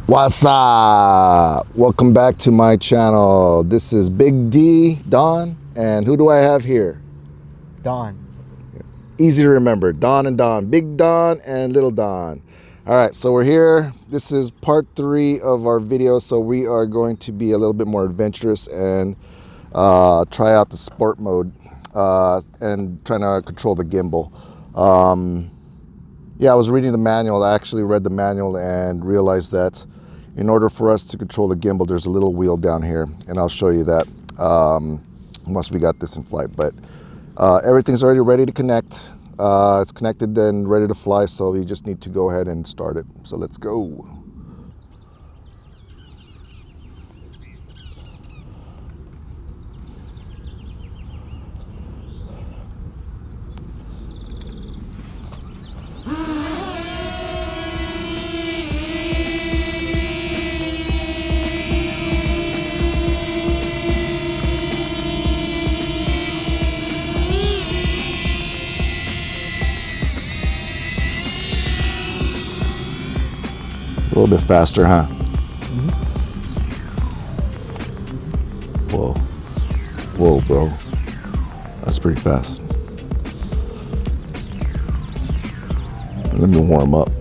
What's up? Welcome back to my channel. This is Big D, Don, and who do I have here? Don. Easy to remember, Don and Don, Big Don and Little Don. All right, so we're here. This is part 3 of our video, so we are going to be a little bit more adventurous and try out the sport mode and trying to control the gimbal. Yeah, I was reading the manual. I actually read the manual and realized that in order for us to control the gimbal, there's a little wheel down here, and I'll show you that once we got this in flight. But everything's already ready to connect. It's connected and ready to fly, so you just need to go ahead and start it. So let's go. A little bit faster, huh? Mm-hmm. Whoa. Whoa, bro. That's pretty fast. Let me warm up.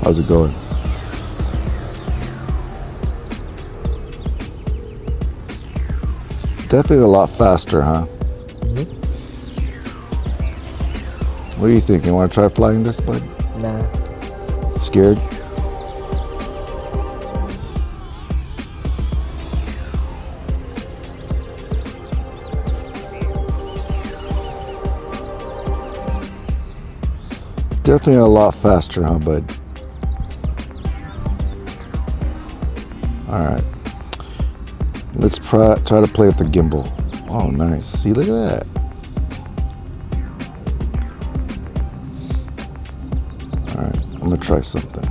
How's it going? Definitely a lot faster, huh? Mm-hmm. What do you think? You want to try flying this, bud? Nah. Scared? Definitely a lot faster, huh, bud? All right, let's try to play with the gimbal. Oh, nice. See, look at that. All right, I'm gonna try something.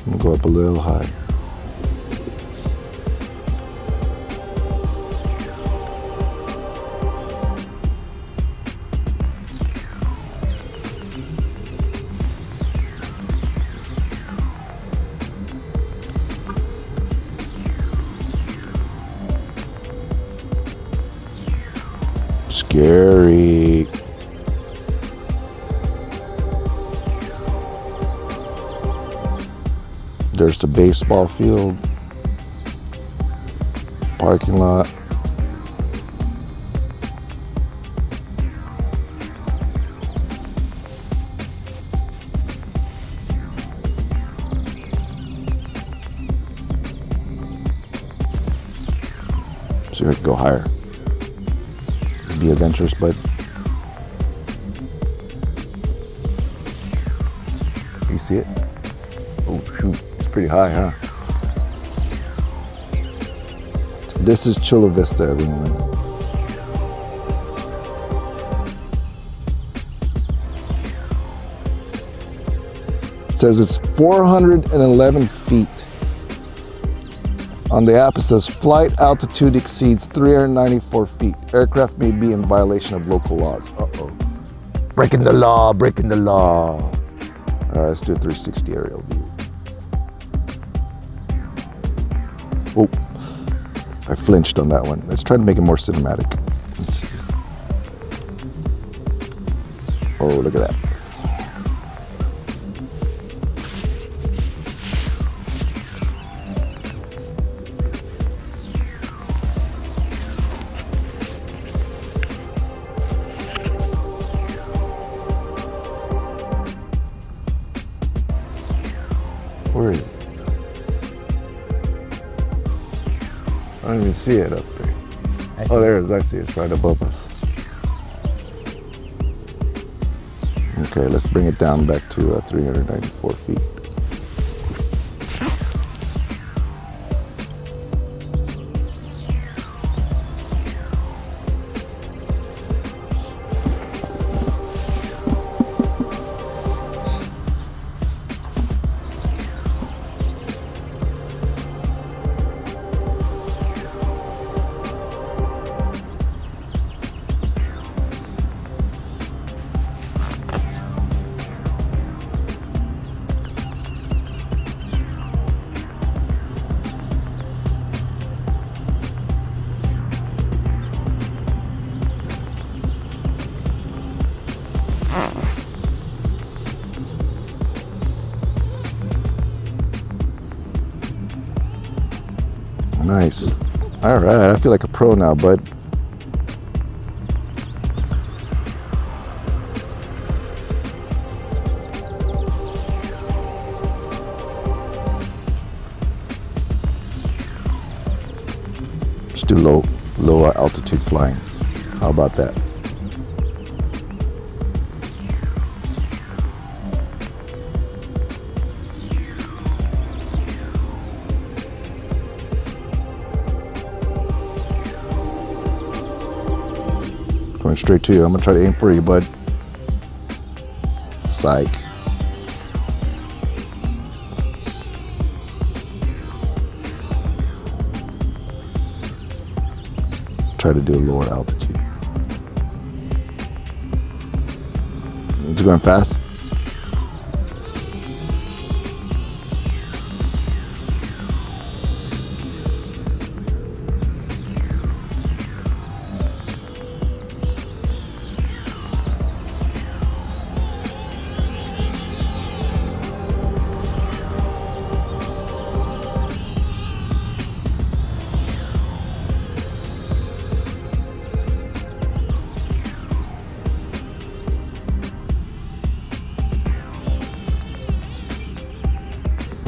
I'm gonna go up a little high. Scary. There's the baseball field, parking lot. So you can go higher. Be adventurous, bud. You see it? Oh shoot, it's pretty high, huh? This is Chula Vista, everyone. It says it's 411 feet. On the app, it says flight altitude exceeds 394 feet. Aircraft may be in violation of local laws. Uh-oh. Breaking the law, breaking the law. All right, let's do a 360 aerial view. Oh, I flinched on that one. Let's try to make it more cinematic. Let's see. Oh, look at that. Where is it? I don't even see it up there. Oh, there it is. I see it. It's right above us. Okay, let's bring it down back to 394 feet. Nice. All right, I feel like a pro now, bud. Let's do low altitude flying. How about that? Going straight to you. I'm gonna try to aim for you, bud. Psych. Try to do a lower altitude. It's going fast.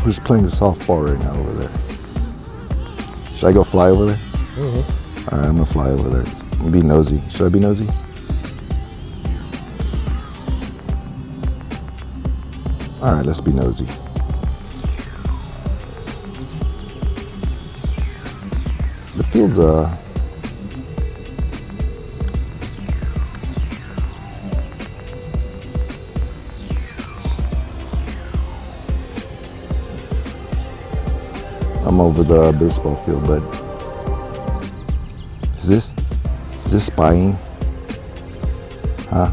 Who's playing the softball right now over there? Should I go fly over there? Mm-hmm. All right, I'm gonna fly over there. I'm be nosy. Should I be nosy? All right, let's be nosy. The field's I'm over the baseball field, bud. Is this spying? Huh?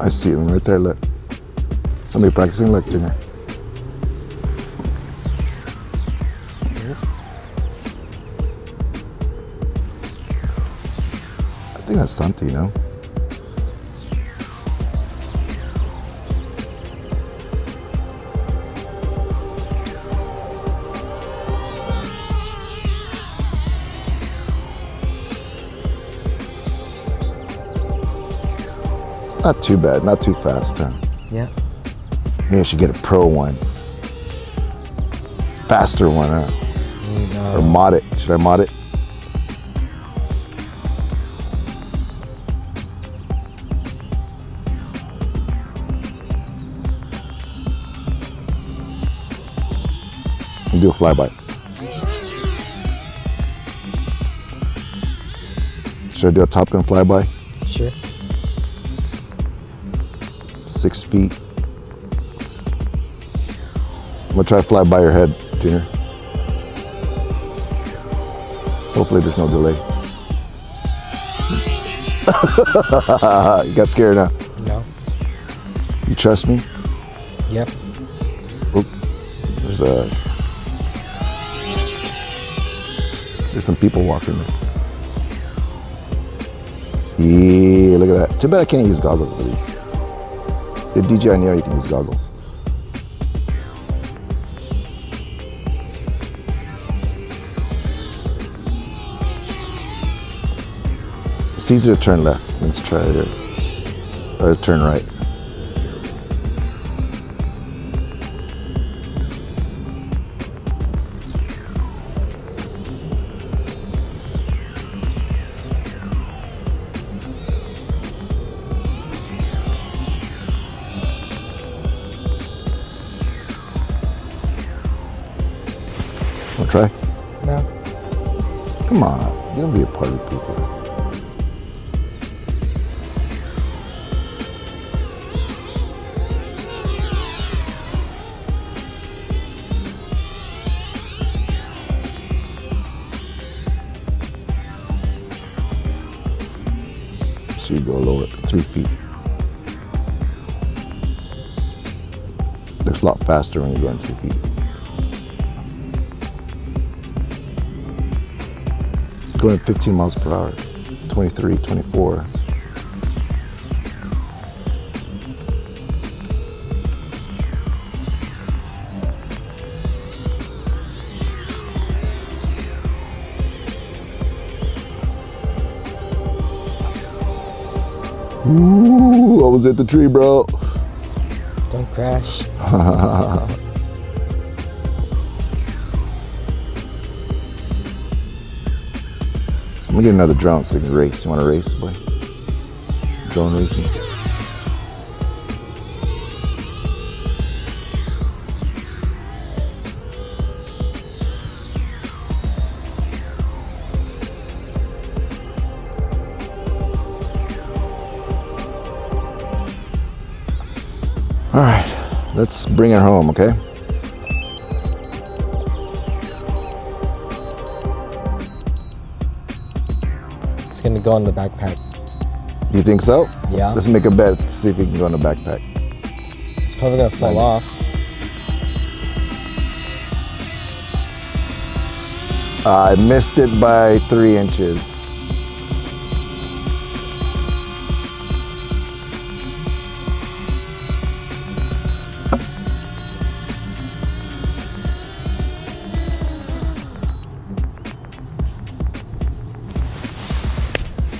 I see them right there, look. Somebody practicing, look, Junior. I think that's something, you know? Not too bad, not too fast, huh? Yeah. Maybe I should get a pro one. Faster one, huh? No. Or mod it. Should I mod it? And do a flyby. Should I do a Top Gun flyby? Sure. 6 feet. I'm gonna try to fly by your head, Junior. Hopefully there's no delay. You got scared, huh? No. You trust me? Yep. Oop. There's some people walking there. Yeah, look at that. Too bad I can't use goggles for these. The DJI Neo, you can use goggles. It's easier to turn left. Let's try it. Or turn right. try? No. Come on, you don't be a party pooper. So you go lower, 3 feet. Looks a lot faster when you're going 3 feet. Going 15 miles per hour, 23, 24. Ooh, I was at the tree, bro. Don't crash. I'm gonna get another drone so you can race. You wanna race, boy? Drone racing. All right, let's bring it home, okay? It's gonna go in the backpack. You think so? Yeah. Let's make a bet, see if we can go in the backpack. It's probably gonna fall off. I missed it by 3 inches.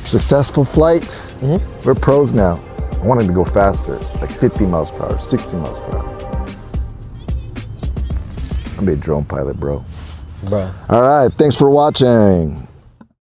Successful flight. Mm-hmm. We're pros now. I wanted to go faster, like 50 miles per hour, 60 miles per hour. I'll be a drone pilot, bro. Bro. All right, thanks for watching.